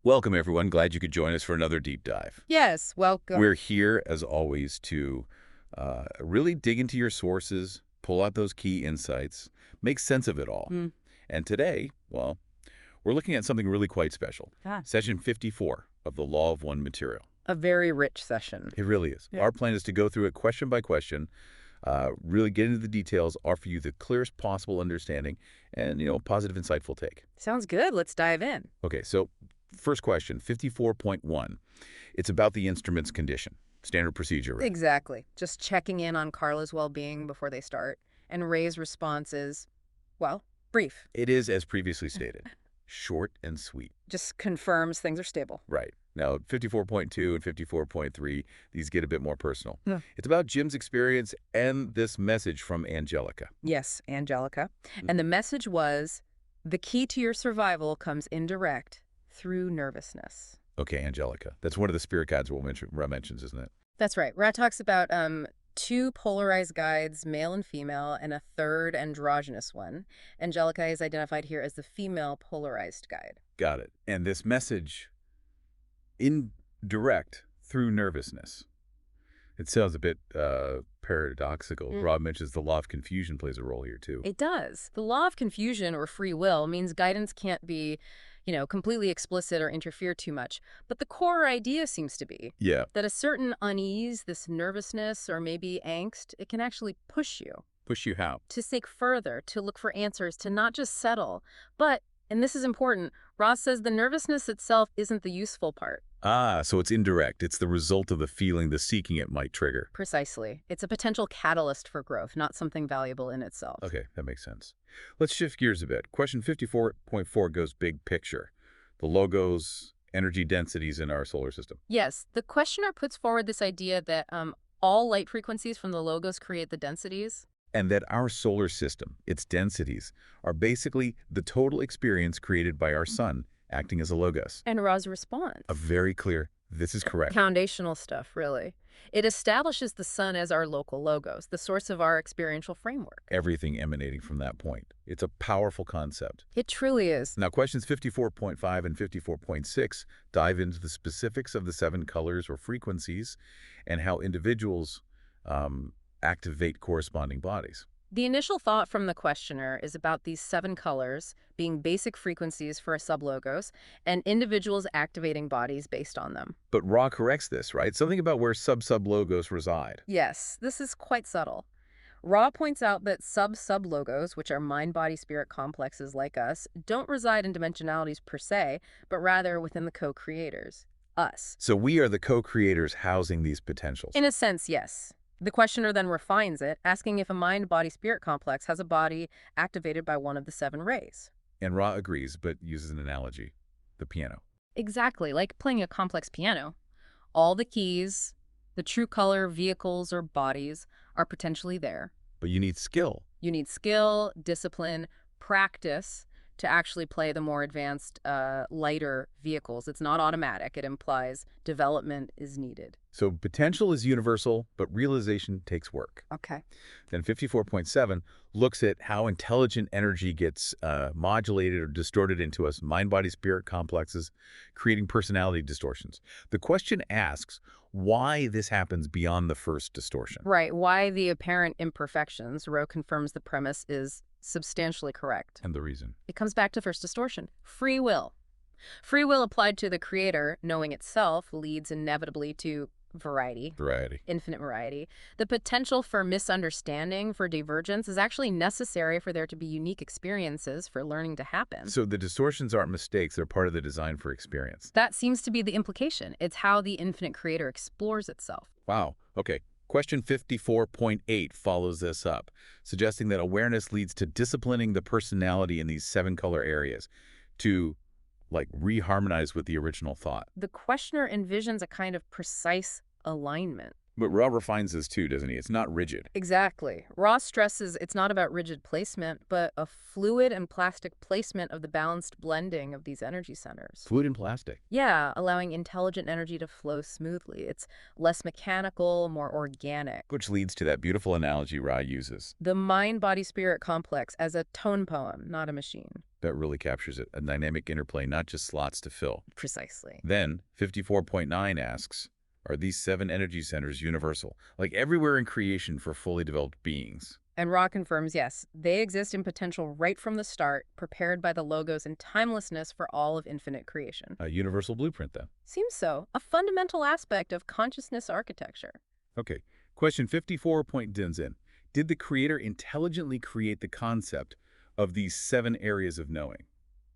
Welcome, everyone. Glad you could join us for another deep dive. Yes, welcome. We're here, as always, to really dig into your sources, pull out those key insights, make sense of it all. Mm. And today, well, we're looking at something really quite special. Ah, Session 54 of the Law of One Material. a very rich session. It really is. Yeah. Our plan is to go through it question by question, really get into the details, offer you the clearest possible understanding, and, positive, insightful take. Sounds good. Let's dive in. Okay, so first question, 54.1. It's about the instrument's condition. Standard procedure, right? Exactly. Just checking in on Carla's well-being before they start. And Ray's response is, well, brief. It is, as previously stated, short and sweet. Just confirms things are stable. Right. Now, 54.2 and 54.3, these get a bit more personal. Yeah. It's about Jim's experience and this message from Angelica. Yes, Angelica. Mhm. And the message was, the key to your survival comes indirect through nervousness. Okay, Angelica. That's one of the spirit guides Ra mentions, isn't it? That's right. Ra talks about two polarized guides, male and female, and a third androgynous one. Angelica is identified here as the female polarized guide. Got it. And this message, indirect through nervousness. It sounds a bit paradoxical. Mm. Rob mentions the law of confusion plays a role here, too. It does. The law of confusion or free will means guidance can't be, completely explicit or interfere too much. But the core idea seems to be Yeah. that a certain unease, this nervousness or maybe angst, it can actually push you Push you how? to seek further, to look for answers, to not just settle. But, and this is important, Ross says the nervousness itself isn't the useful part. Ah, so it's indirect. It's the result of the feeling, the seeking it might trigger. Precisely. It's a potential catalyst for growth, not something valuable in itself. Okay, that makes sense. Let's shift gears a bit. Question 54.4 goes big picture. The logos, energy densities in our solar system. Yes, the questioner puts forward this idea that all light frequencies from the logos create the densities. And that our solar system, its densities, are basically the total experience created by our sun, acting as a logos. And Ra's response. A very clear, this is correct. Foundational stuff, really. It establishes the sun as our local logos, the source of our experiential framework. Everything emanating from that point. It's a powerful concept. It truly is. Now, questions 54.5 and 54.6 dive into the specifics of the 7 colors or frequencies and how individuals activate corresponding bodies. The initial thought from the questioner is about these 7 colors being basic frequencies for a sublogos and individuals activating bodies based on them. But Ra corrects this, right? Something about where sub-sub-logos reside. Yes, this is quite subtle. Ra points out that sub-sublogos, which are mind-body-spirit complexes like us, don't reside in dimensionalities per se, but rather within the co-creators, us. So we are the co-creators housing these potentials. In a sense, yes. The questioner then refines it, asking if a mind-body-spirit complex has a body activated by one of the 7 rays. And Ra agrees, but uses an analogy. The piano. Exactly, like playing a complex piano. All the keys, the true color, vehicles, or bodies are potentially there. But you need skill. You need skill, discipline, practice to actually play the more advanced, lighter vehicles. It's not automatic. It implies development is needed. So potential is universal, but realization takes work. Okay. Then 54.7 looks at how intelligent energy gets modulated or distorted into us mind-body-spirit complexes, creating personality distortions. The question asks why this happens beyond the first distortion. Right. Why the apparent imperfections? Rowe confirms the premise is substantially correct. And the reason. It comes back to first distortion. Free will. Free will applied to the creator, knowing itself, leads inevitably to variety. Variety. Infinite variety. The potential for misunderstanding, for divergence, is actually necessary for there to be unique experiences for learning to happen. So the distortions aren't mistakes. They're part of the design for experience. That seems to be the implication. It's how the infinite creator explores itself. Wow. Okay. Question 54.8 follows this up, suggesting that awareness leads to disciplining the personality in these 7 color areas to, like, reharmonize with the original thought. The questioner envisions a kind of precise alignment. But Ra refines this too, doesn't he? It's not rigid. Exactly. Ross stresses it's not about rigid placement, but a fluid and plastic placement of the balanced blending of these energy centers. Fluid and plastic. Yeah, allowing intelligent energy to flow smoothly. It's less mechanical, more organic. Which leads to that beautiful analogy Ra uses. The mind-body-spirit complex as a tone poem, not a machine. That really captures it, a dynamic interplay, not just slots to fill. Precisely. Then, 54.9 asks, are these 7 energy centers universal, like everywhere in creation for fully developed beings? And Ra confirms, yes, they exist in potential right from the start, prepared by the logos and timelessness for all of infinite creation. A universal blueprint, then. Seems so. A fundamental aspect of consciousness architecture. Okay, question 54 dims in. Did the creator intelligently create the concept of these 7 areas of knowing?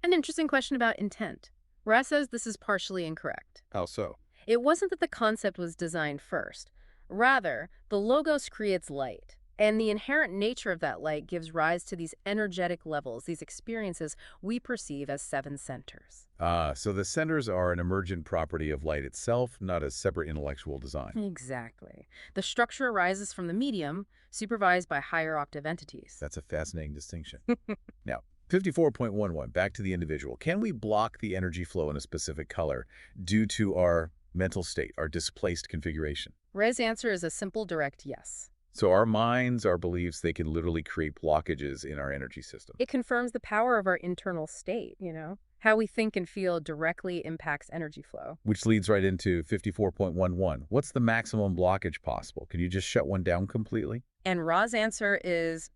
An interesting question about intent. Ra says this is partially incorrect. How so? It wasn't that the concept was designed first. Rather, the logos creates light. And the inherent nature of that light gives rise to these energetic levels, these experiences we perceive as 7 centers. So the centers are an emergent property of light itself, not a separate intellectual design. Exactly. The structure arises from the medium, supervised by higher octave entities. That's a fascinating distinction. Now, 54.11, back to the individual. Can we block the energy flow in a specific color due to our mental state, our displaced configuration? Ray's answer is a simple, direct yes. So our minds, our beliefs, they can literally create blockages in our energy system. It confirms the power of our internal state, How we think and feel directly impacts energy flow. Which leads right into 54.11. What's the maximum blockage possible? Can you just shut one down completely? And Ra's answer is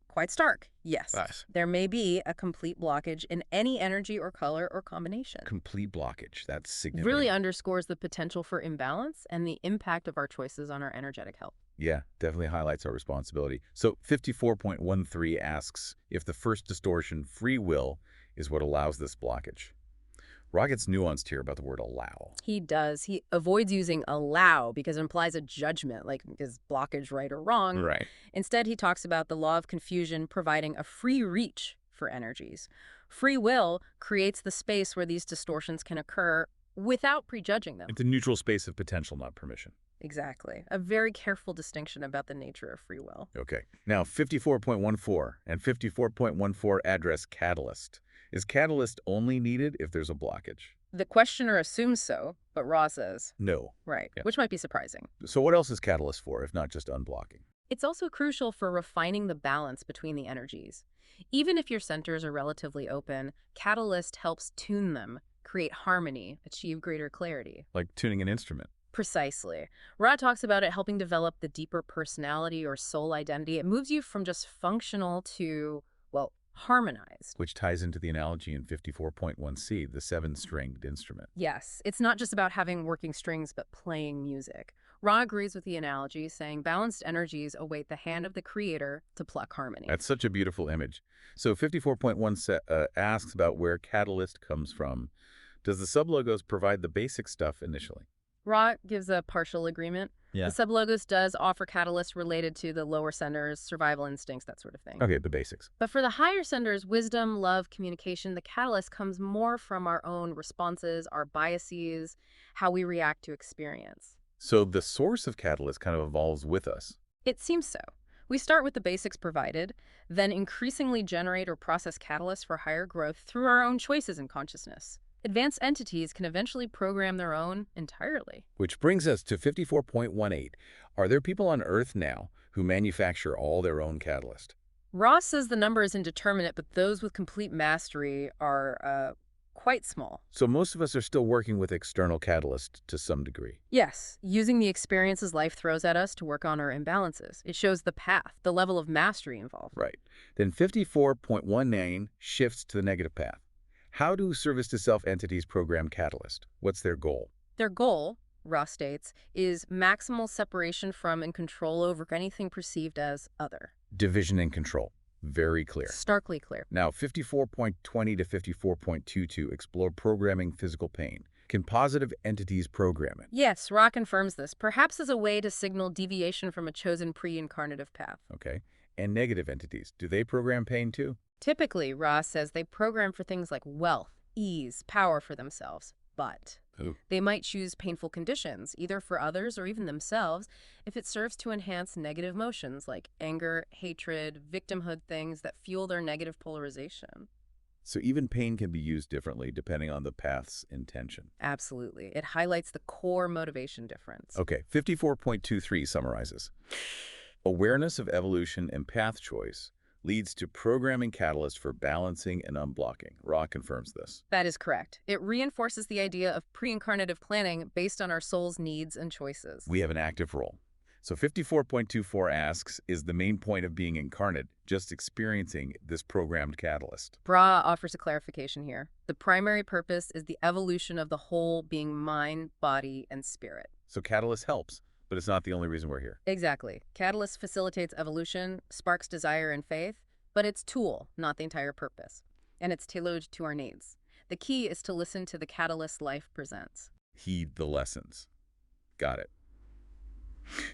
quite stark. Yes. Nice. There may be a complete blockage in any energy or color or combination. Complete blockage. That's significant. Really underscores the potential for imbalance and the impact of our choices on our energetic health. Yeah, definitely highlights our responsibility. So 54.13 asks if the first distortion, free will, is what allows this blockage. Ra gets nuanced here about the word allow. He does. He avoids using allow because it implies a judgment, like is blockage right or wrong. Right. Instead, he talks about the law of confusion providing a free reach for energies. Free will creates the space where these distortions can occur without prejudging them. It's a neutral space of potential, not permission. Exactly. A very careful distinction about the nature of free will. Okay. Now, 54.14 and 54.14 address catalyst. Is catalyst only needed if there's a blockage? The questioner assumes so, but Ra says, No. right, Yeah. which might be surprising. So what else is catalyst for, if not just unblocking? It's also crucial for refining the balance between the energies. Even if your centers are relatively open, catalyst helps tune them, create harmony, achieve greater clarity. Like tuning an instrument. Precisely. Ra talks about it helping develop the deeper personality or soul identity. It moves you from just functional to, well, harmonized. Which ties into the analogy in 54.1c, the 7-stringed instrument. Yes, it's not just about having working strings, but playing music. Ra agrees with the analogy, saying balanced energies await the hand of the creator to pluck harmony. That's such a beautiful image. So 54.1 asks about where catalyst comes from. Does the sublogos provide the basic stuff initially? Ra gives a partial agreement. Yeah. The sublogos does offer catalysts related to the lower centers, survival instincts, that sort of thing. Okay, the basics. But for the higher centers, wisdom, love, communication, the catalyst comes more from our own responses, our biases, how we react to experience. So the source of catalyst kind of evolves with us. It seems so. We start with the basics provided, then increasingly generate or process catalysts for higher growth through our own choices in consciousness. Advanced entities can eventually program their own entirely. Which brings us to 54.18. Are there people on Earth now who manufacture all their own catalyst? Ross says the number is indeterminate, but those with complete mastery are quite small. So most of us are still working with external catalyst to some degree. Yes, using the experiences life throws at us to work on our imbalances. It shows the path, the level of mastery involved. Right. Then 54.19 shifts to the negative path. How do service-to-self entities program catalyst? What's their goal? Their goal, Ross states, is maximal separation from and control over anything perceived as other. Division and control. Very clear. Starkly clear. Now, 54.20 to 54.22 explore programming physical pain. Can positive entities program it? Yes, Ra confirms this, perhaps as a way to signal deviation from a chosen pre-incarnative path. Okay. And negative entities, do they program pain too? Typically, Ra says they program for things like wealth, ease, power for themselves, but they might choose painful conditions, either for others or even themselves, if it serves to enhance negative emotions like anger, hatred, victimhood, things that fuel their negative polarization. So even pain can be used differently depending on the path's intention. Absolutely. It highlights the core motivation difference. Okay, 54.23 summarizes. Awareness of evolution and path choice leads to programming catalyst for balancing and unblocking. Ra confirms this. That is correct. It reinforces the idea of pre-incarnative planning based on our soul's needs and choices. We have an active role. So 54.24 asks, is the main point of being incarnate just experiencing this programmed catalyst? Bra offers a clarification here. The primary purpose is the evolution of the whole being mind, body, and spirit. So catalyst helps, but it's not the only reason we're here. Exactly. Catalyst facilitates evolution, sparks desire and faith, but it's tool, not the entire purpose. And it's tailored to our needs. The key is to listen to the catalyst life presents. Heed the lessons. Got it.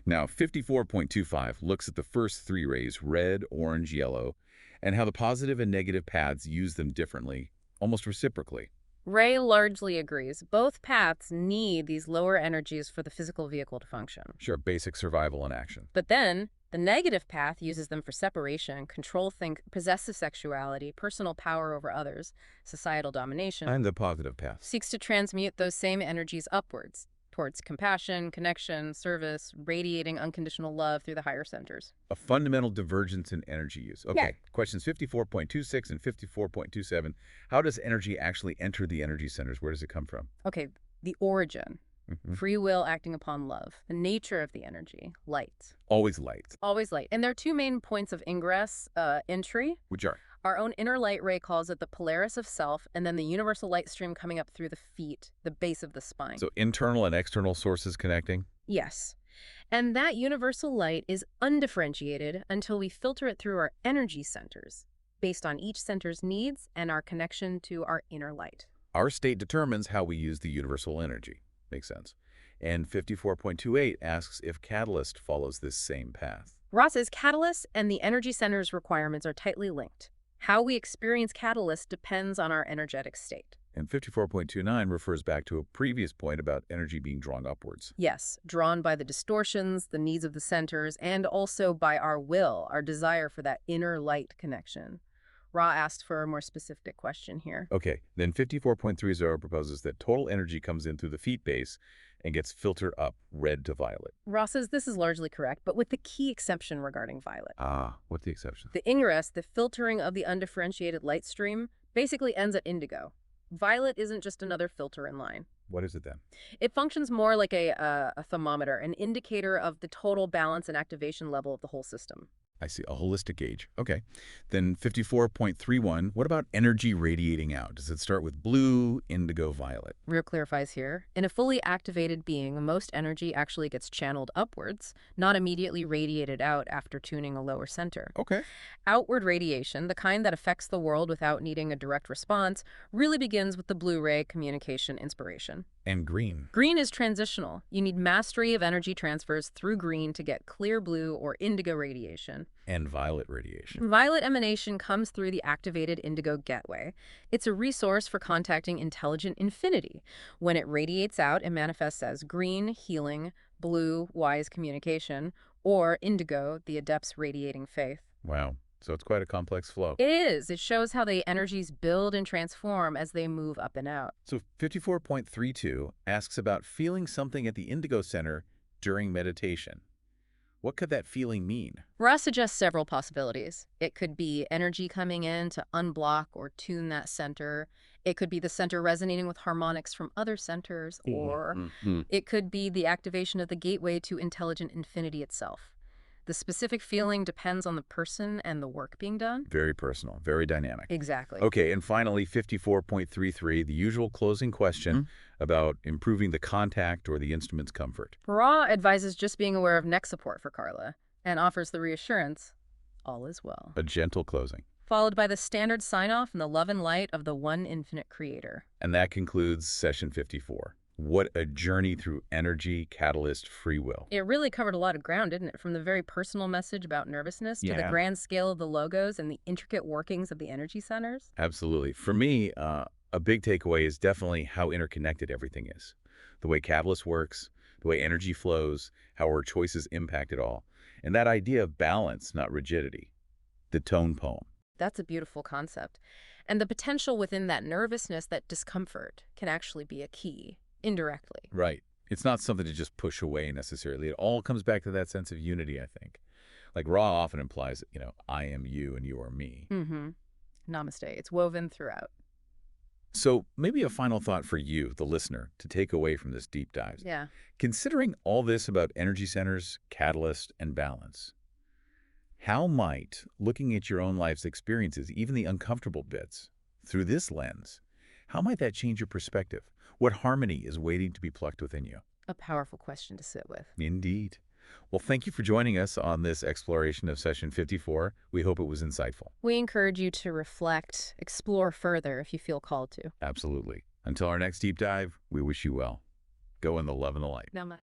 Now, 54.25 looks at the first three rays, red, orange, yellow, and how the positive and negative paths use them differently, almost reciprocally. Ray largely agrees. Both paths need these lower energies for the physical vehicle to function. Sure, basic survival and action. But then, the negative path uses them for separation, control, possessive sexuality, personal power over others, societal domination. And the positive path. Seeks to transmute those same energies upwards, towards compassion, connection, service, radiating unconditional love through the higher centers. A fundamental divergence in energy use. Okay, Yeah. questions 54.26 and 54.27. How does energy actually enter the energy centers? Where does it come from? Okay, the origin. Mhm. Free will acting upon love. The nature of the energy. Light. Always light. Always light. And there are two main points of entry. Which are? Our own inner light ray calls it the Polaris of self, and then the universal light stream coming up through the feet, the base of the spine. So internal and external sources connecting? Yes. And that universal light is undifferentiated until we filter it through our energy centers, based on each center's needs and our connection to our inner light. Our state determines how we use the universal energy. Makes sense. And 54.28 asks if catalyst follows this same path. Ross says catalyst and the energy center's requirements are tightly linked. How we experience catalyst depends on our energetic state. And 54.29 refers back to a previous point about energy being drawn upwards. Yes, drawn by the distortions, the needs of the centers, and also by our will, our desire for that inner light connection. Ra asked for a more specific question here. Okay, then 54.30 proposes that total energy comes in through the feet base and gets filtered up red to violet. Ra says this is largely correct, but with the key exception regarding violet. What's the exception? The ingress, the filtering of the undifferentiated light stream, basically ends at indigo. Violet isn't just another filter in line. What is it then? It functions more like a thermometer, an indicator of the total balance and activation level of the whole system. I see, a holistic gauge. Okay. Then 54.31, what about energy radiating out? Does it start with blue, indigo, violet? Real clarifies here. In a fully activated being, most energy actually gets channeled upwards, not immediately radiated out after tuning a lower center. Okay. Outward radiation, the kind that affects the world without needing a direct response, really begins with the blue ray communication inspiration. And green. Green is transitional. You need mastery of energy transfers through green to get clear blue or indigo radiation. And violet radiation. Violet emanation comes through the activated indigo gateway. It's a resource for contacting intelligent infinity. When it radiates out, it manifests as green, healing, blue, wise communication, or indigo, the adept's radiating faith. Wow. So it's quite a complex flow. It is. It shows how the energies build and transform as they move up and out. So 54.32 asks about feeling something at the indigo center during meditation. What could that feeling mean? Ra suggests several possibilities. It could be energy coming in to unblock or tune that center. It could be the center resonating with harmonics from other centers, or it could be the activation of the gateway to intelligent infinity itself. The specific feeling depends on the person and the work being done. Very personal, very dynamic. Exactly. Okay, and finally, 54.33, the usual closing question about improving the contact or the instrument's comfort. Ra advises just being aware of neck support for Carla and offers the reassurance, all is well. A gentle closing. Followed by the standard sign-off and the love and light of the one infinite creator. And that concludes session 54. What a journey through energy, catalyst, free will. It really covered a lot of ground, didn't it? From the very personal message about nervousness to the grand scale of the logos and the intricate workings of the energy centers. Absolutely. For me, a big takeaway is definitely how interconnected everything is. The way catalyst works, the way energy flows, how our choices impact it all. And that idea of balance, not rigidity. The tone poem. That's a beautiful concept. And the potential within that nervousness, that discomfort, can actually be a key. Indirectly. Right. It's not something to just push away necessarily. It all comes back to that sense of unity, I think. Like Ra often implies, I am you and you are me. Mm-hmm. Namaste. It's woven throughout. So maybe a final thought for you, the listener, to take away from this deep dive. Yeah. Considering all this about energy centers, catalyst, and balance, how might looking at your own life's experiences, even the uncomfortable bits, through this lens, how might that change your perspective? What harmony is waiting to be plucked within you? A powerful question to sit with. Indeed. Well, thank you for joining us on this exploration of session 54. We hope it was insightful. We encourage you to reflect, explore further if you feel called to. Absolutely. Until our next deep dive, we wish you well. Go in the love and the light. Namaste.